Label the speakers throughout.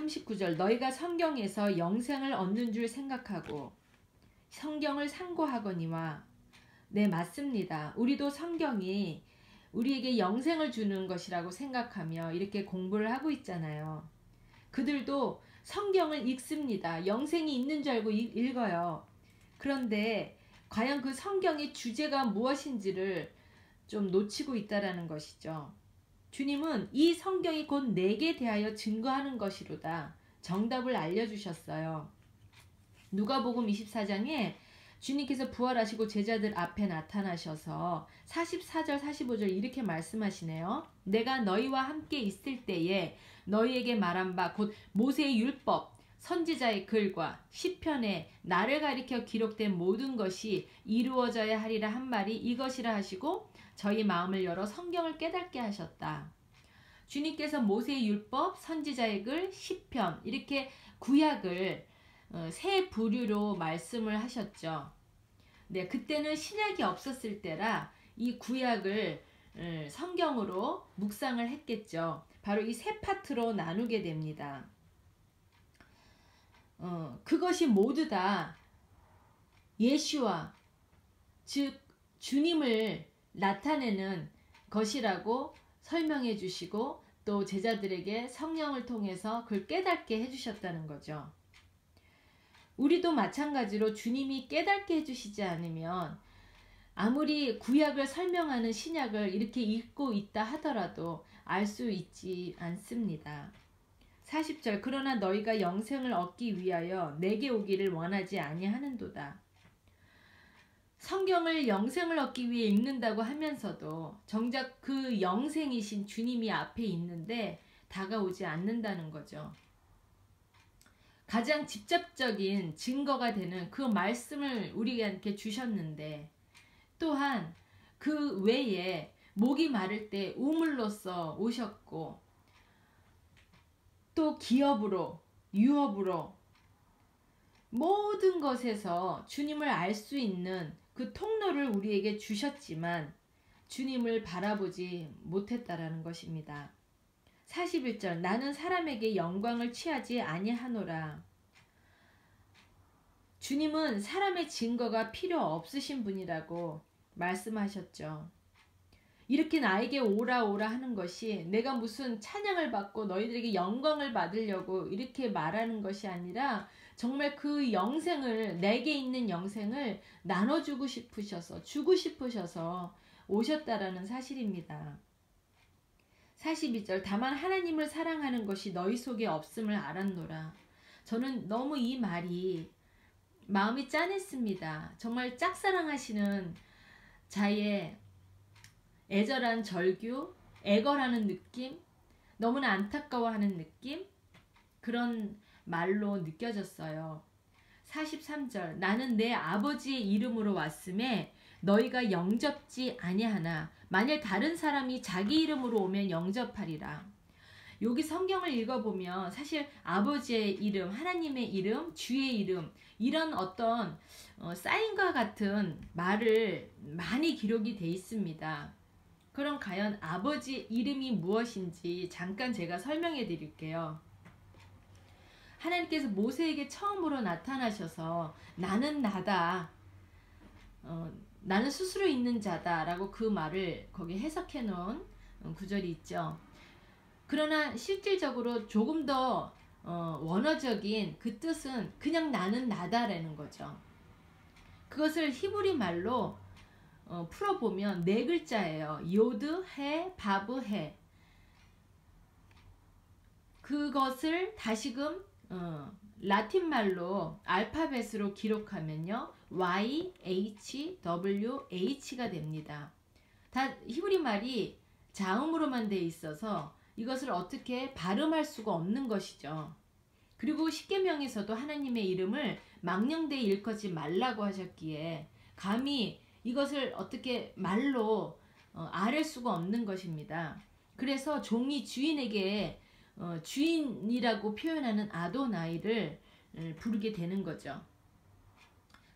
Speaker 1: 39절 너희가 성경에서 영생을 얻는 줄 생각하고 성경을 상고하거니와 네 맞습니다. 우리도 성경이 우리에게 영생을 주는 것이라고 생각하며 이렇게 공부를 하고 있잖아요. 그들도 성경을 읽습니다. 영생이 있는 줄 알고 읽어요. 그런데 과연 그 성경의 주제가 무엇인지를 좀 놓치고 있다라는 것이죠. 주님은 이 성경이 곧 내게 대하여 증거하는 것이로다. 정답을 알려주셨어요. 누가복음 24장에 주님께서 부활하시고 제자들 앞에 나타나셔서 44절 45절 이렇게 말씀하시네요. 내가 너희와 함께 있을 때에 너희에게 말한 바 곧 모세의 율법 선지자의 글과 시편에 나를 가리켜 기록된 모든 것이 이루어져야 하리라 한 말이 이것이라 하시고 저희 마음을 열어 성경을 깨닫게 하셨다. 주님께서 모세의 율법, 선지자의 글, 시편 이렇게 구약을 세 부류로 말씀을 하셨죠. 네, 그때는 신약이 없었을 때라 이 구약을 성경으로 묵상을 했겠죠. 바로 이 세 파트로 나누게 됩니다. 그것이 모두 다 예수와 즉 주님을 나타내는 것이라고 설명해 주시고 또 제자들에게 성령을 통해서 그걸 깨닫게 해주셨다는 거죠. 우리도 마찬가지로 주님이 깨닫게 해주시지 않으면 아무리 구약을 설명하는 신약을 이렇게 읽고 있다 하더라도 알 수 있지 않습니다. 40절 그러나 너희가 영생을 얻기 위하여 내게 오기를 원하지 아니하는도다. 성경을 영생을 얻기 위해 읽는다고 하면서도 정작 그 영생이신 주님이 앞에 있는데 다가오지 않는다는 거죠. 가장 직접적인 증거가 되는 그 말씀을 우리에게 주셨는데 또한 그 외에 목이 마를 때 우물로서 오셨고 또 기업으로 유업으로 모든 것에서 주님을 알 수 있는 그 통로를 우리에게 주셨지만 주님을 바라보지 못했다라는 것입니다. 41절 나는 사람에게 영광을 취하지 아니하노라. 주님은 사람의 증거가 필요 없으신 분이라고 말씀하셨죠. 이렇게 나에게 오라 오라 하는 것이 내가 무슨 찬양을 받고 너희들에게 영광을 받으려고 이렇게 말하는 것이 아니라 정말 그 영생을 내게 있는 영생을 나눠주고 싶으셔서 주고 싶으셔서 오셨다라는 사실입니다. 42절 다만 하나님을 사랑하는 것이 너희 속에 없음을 알았노라. 저는 너무 이 말이 마음이 짠했습니다. 정말 짝사랑하시는 자의 애절한 절규, 애걸하는 느낌, 너무나 안타까워하는 느낌 그런 말로 느껴졌어요. 43절 나는 내 아버지의 이름으로 왔음에 너희가 영접지 아니하나 만일 다른 사람이 자기 이름으로 오면 영접하리라. 여기 성경을 읽어보면 사실 아버지의 이름, 하나님의 이름, 주의 이름 이런 어떤 사인과 같은 말을 많이 기록이 돼 있습니다. 그럼 과연 아버지 이름이 무엇인지 잠깐 제가 설명해 드릴게요. 하나님께서 모세에게 처음으로 나타나셔서 나는 나다. 나는 스스로 있는 자다 라고 그 말을 거기 해석해 놓은 구절이 있죠. 그러나 실질적으로 조금 더 원어적인 그 뜻은 그냥 나는 나다라는 거죠. 그것을 히브리 말로 풀어보면 네 글자예요. 요드, 해, 바브, 해. 그것을 다시금 라틴 말로 알파벳으로 기록하면요. Y, H, W, H가 됩니다. 다 히브리 말이 자음으로만 되어 있어서 이것을 어떻게 발음할 수가 없는 것이죠. 그리고 십계명에서도 하나님의 이름을 망령되이 일컫지 말라고 하셨기에 감히 이것을 어떻게 말로 아랠 수가 없는 것입니다. 그래서 종이 주인에게 주인이라고 표현하는 아도나이를 부르게 되는 거죠.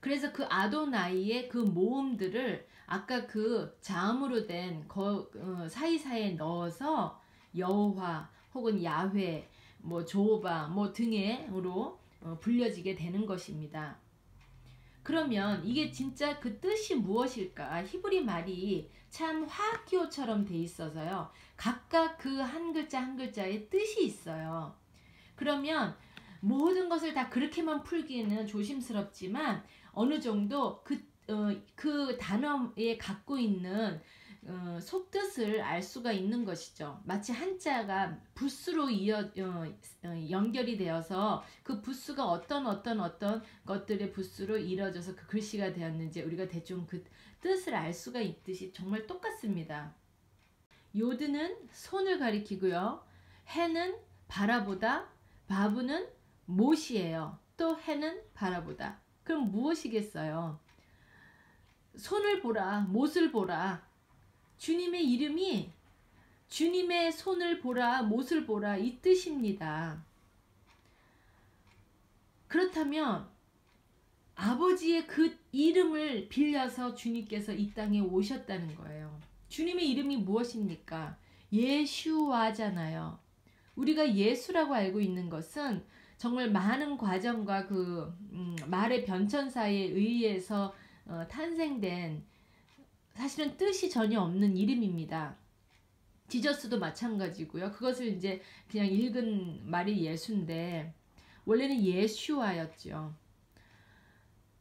Speaker 1: 그래서 그 아도나이의 그 모음들을 아까 그 자음으로 된 사이사이에 넣어서 여호와 혹은 야훼 뭐 조바 뭐 등으로 불려지게 되는 것입니다. 그러면 이게 진짜 그 뜻이 무엇일까? 히브리 말이 참 화학기호처럼 돼 있어서요. 각각 그 한 글자 한 글자에 뜻이 있어요. 그러면 모든 것을 다 그렇게만 풀기는 조심스럽지만 어느 정도 그 단어에 갖고 있는 속뜻을 알 수가 있는 것이죠. 마치 한자가 붓수로 연결이 되어서 그 붓수가 어떤 것들의 붓수로 이루어져서 그 글씨가 되었는지 우리가 대충 그 뜻을 알 수가 있듯이 정말 똑같습니다. 요드는 손을 가리키고요. 해는 바라보다, 바브는 못이에요. 또 해는 바라보다. 그럼 무엇이겠어요? 손을 보라, 못을 보라. 주님의 이름이 주님의 손을 보라, 못을 보라 이 뜻입니다. 그렇다면 아버지의 그 이름을 빌려서 주님께서 이 땅에 오셨다는 거예요. 주님의 이름이 무엇입니까? 예슈와잖아요. 우리가 예수라고 알고 있는 것은 정말 많은 과정과 그 말의 변천사에 의해서 탄생된 사실은 뜻이 전혀 없는 이름입니다. 지저스도 마찬가지고요. 그것을 이제 그냥 읽은 말이 예수인데 원래는 예슈와였죠.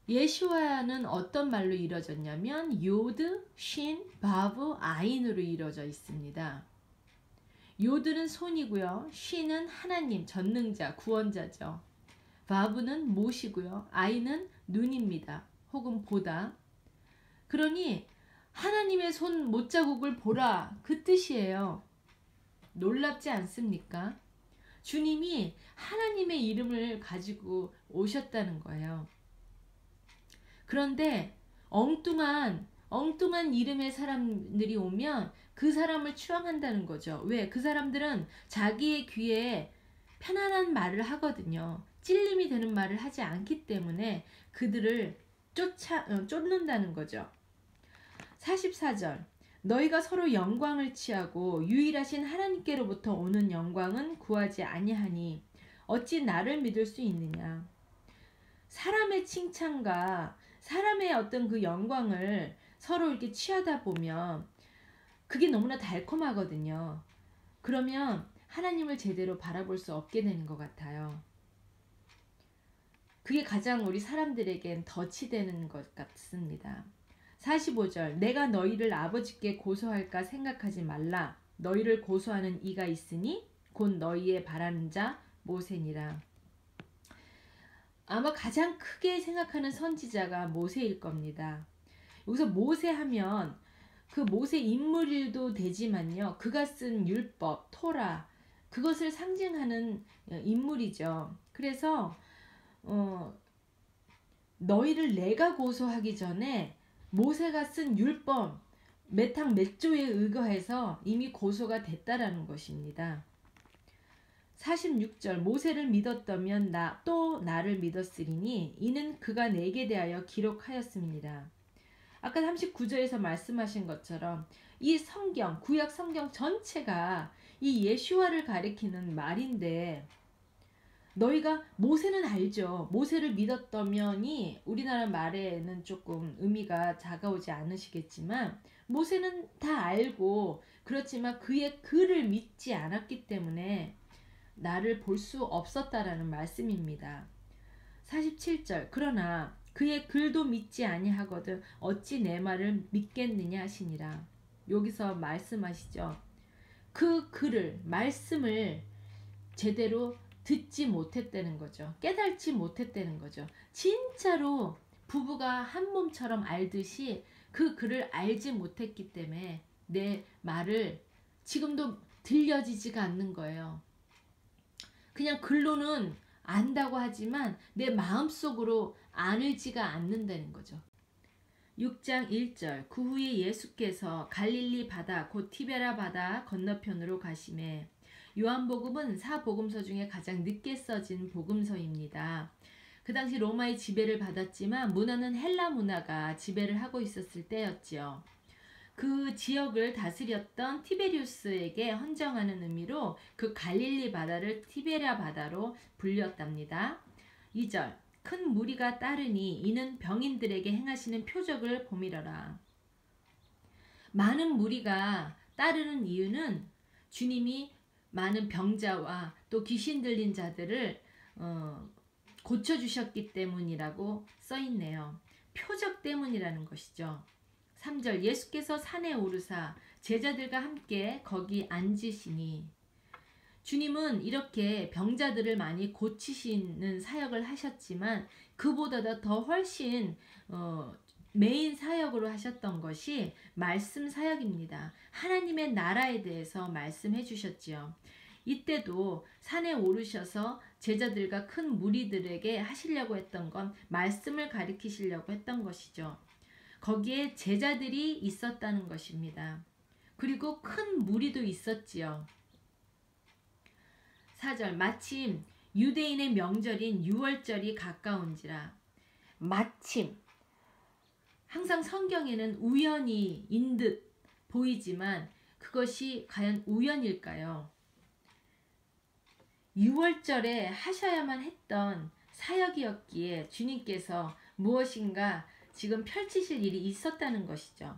Speaker 1: 예슈와는 어떤 말로 이루어졌냐면 요드, 신, 바브, 아인으로 이루어져 있습니다. 요드는 손이고요. 신은 하나님, 전능자, 구원자죠. 바브는 못이고요. 아인은 눈입니다. 혹은 보다. 그러니 하나님의 손 못자국을 보라 그 뜻이에요. 놀랍지 않습니까? 주님이 하나님의 이름을 가지고 오셨다는 거예요. 그런데 엉뚱한 이름의 사람들이 오면 그 사람을 추앙한다는 거죠. 왜? 그 사람들은 자기의 귀에 편안한 말을 하거든요. 찔림이 되는 말을 하지 않기 때문에 그들을 쫓는다는 거죠. 44절 너희가 서로 영광을 취하고 유일하신 하나님께로부터 오는 영광은 구하지 아니하니 어찌 나를 믿을 수 있느냐. 사람의 칭찬과 사람의 어떤 그 영광을 서로 이렇게 취하다 보면 그게 너무나 달콤하거든요. 그러면 하나님을 제대로 바라볼 수 없게 되는 것 같아요. 그게 가장 우리 사람들에겐 덫이 되는 것 같습니다. 45절 내가 너희를 아버지께 고소할까 생각하지 말라. 너희를 고소하는 이가 있으니 곧 너희의 바라는 자 모세니라. 아마 가장 크게 생각하는 선지자가 모세일 겁니다. 여기서 모세 하면 그 모세 인물도 되지만요. 그가 쓴 율법, 토라 그것을 상징하는 인물이죠. 그래서 너희를 내가 고소하기 전에 모세가 쓴 율법 몇 조에 의거해서 이미 고소가 됐다라는 것입니다. 46절 모세를 믿었다면 또 나를 믿었으리니 이는 그가 내게 대하여 기록하였습니다. 아까 39절에서 말씀하신 것처럼 이 성경, 구약 성경 전체가 이 예슈아를 가리키는 말인데 너희가 모세는 알죠. 모세를 믿었다면이 우리나라 말에는 조금 의미가 다가오지 않으시겠지만 모세는 다 알고 그렇지만 그의 글을 믿지 않았기 때문에 나를 볼 수 없었다라는 말씀입니다. 47절 그러나 그의 글도 믿지 아니하거든 어찌 내 말을 믿겠느냐 하시니라. 여기서 말씀하시죠. 그 글을 말씀을 제대로 듣지 못했다는 거죠. 깨달지 못했다는 거죠. 진짜로 부부가 한 몸처럼 알듯이 그 글을 알지 못했기 때문에 내 말을 지금도 들려지지가 않는 거예요. 그냥 글로는 안다고 하지만 내 마음속으로 안을지가 않는다는 거죠. 6장 1절 그 후에 예수께서 갈릴리 바다 곧 티베라 바다 건너편으로 가시매 요한복음은 사복음서 중에 가장 늦게 써진 복음서입니다. 그 당시 로마의 지배를 받았지만 문화는 헬라 문화가 지배를 하고 있었을 때였지요. 그 지역을 다스렸던 티베리우스에게 헌정하는 의미로 그 갈릴리 바다를 티베랴 바다로 불렸답니다. 2절 큰 무리가 따르니 이는 병인들에게 행하시는 표적을 보미러라. 많은 무리가 따르는 이유는 주님이 많은 병자와 또 귀신 들린 자들을 고쳐주셨기 때문이라고 써있네요. 표적 때문이라는 것이죠. 3절 예수께서 산에 오르사 제자들과 함께 거기 앉으시니, 주님은 이렇게 병자들을 많이 고치시는 사역을 하셨지만 그보다 더 훨씬 메인 사역으로 하셨던 것이 말씀 사역입니다. 하나님의 나라에 대해서 말씀해 주셨지요. 이때도 산에 오르셔서 제자들과 큰 무리들에게 하시려고 했던 건 말씀을 가르치시려고 했던 것이죠. 거기에 제자들이 있었다는 것입니다. 그리고 큰 무리도 있었지요. 4절 마침 유대인의 명절인 유월절이 가까운지라. 마침, 항상 성경에는 우연히인 듯 보이지만 그것이 과연 우연일까요? 유월절에 하셔야만 했던 사역이었기에 주님께서 무엇인가 지금 펼치실 일이 있었다는 것이죠.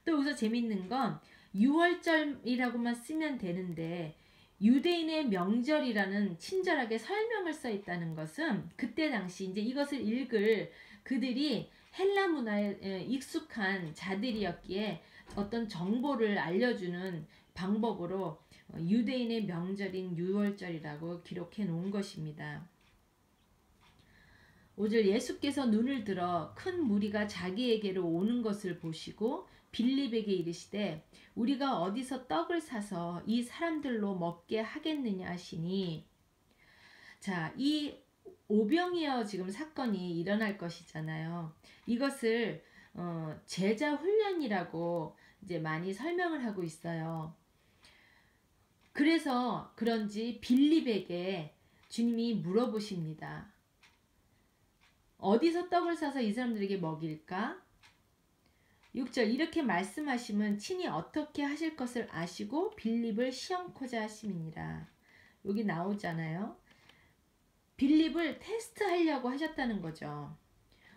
Speaker 1: 또 여기서 재밌는 건 유월절이라고만 쓰면 되는데 유대인의 명절이라는 친절하게 설명을 써 있다는 것은 그때 당시 이제 이것을 읽을 그들이 헬라 문화에 익숙한 자들이었기에 어떤 정보를 알려주는 방법으로 유대인의 명절인 유월절이라고 기록해 놓은 것입니다. 5절 예수께서 눈을 들어 큰 무리가 자기에게로 오는 것을 보시고 빌립에게 이르시되 우리가 어디서 떡을 사서 이 사람들로 먹게 하겠느냐 하시니, 자, 이 오병이어 지금 사건이 일어날 것이잖아요. 이것을 제자 훈련이라고 이제 많이 설명을 하고 있어요. 그래서 그런지 빌립에게 주님이 물어보십니다. 어디서 떡을 사서 이 사람들에게 먹일까? 6절 이렇게 말씀하시면 친히 어떻게 하실 것을 아시고 빌립을 시험코자 하심이니라. 여기 나오잖아요. 빌립을 테스트하려고 하셨다는 거죠.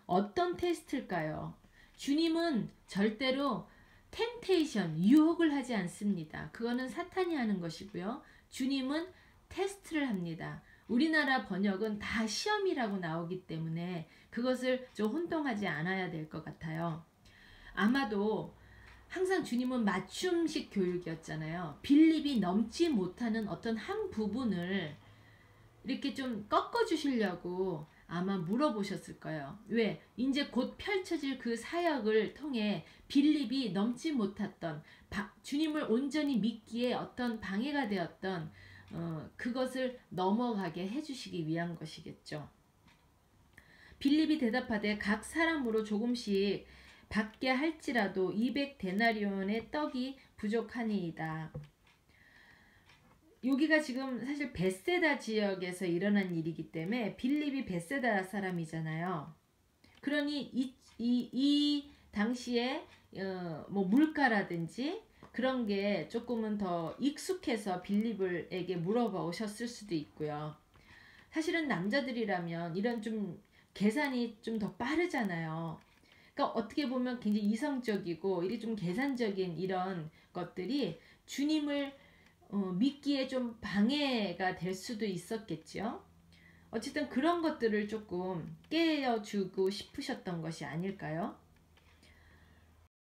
Speaker 1: 어떤 테스트일까요? 주님은 절대로 템테이션, 유혹을 하지 않습니다. 그거는 사탄이 하는 것이고요. 주님은 테스트를 합니다. 우리나라 번역은 다 시험이라고 나오기 때문에 그것을 좀 혼동하지 않아야 될 것 같아요. 아마도 항상 주님은 맞춤식 교육이었잖아요. 빌립이 넘지 못하는 어떤 한 부분을 이렇게 좀 꺾어주시려고 아마 물어보셨을 거예요. 왜? 이제 곧 펼쳐질 그 사역을 통해 빌립이 넘지 못했던 주님을 온전히 믿기에 어떤 방해가 되었던 그것을 넘어가게 해주시기 위한 것이겠죠. 빌립이 대답하되 각 사람으로 조금씩 받게 할지라도 200데나리온의 떡이 부족하니이다. 여기가 지금 사실 벳세다 지역에서 일어난 일이기 때문에 빌립이 벳세다 사람이잖아요. 그러니 이 당시에 뭐 물가라든지 그런 게 조금은 더 익숙해서 빌립에게 물어봐 오셨을 수도 있고요. 사실은 남자들이라면 이런 좀 계산이 좀 더 빠르잖아요. 그러니까 어떻게 보면 굉장히 이성적이고 이게 좀 계산적인 이런 것들이 주님을 믿기에 좀 방해가 될 수도 있었겠죠. 어쨌든 그런 것들을 조금 깨워주고 싶으셨던 것이 아닐까요?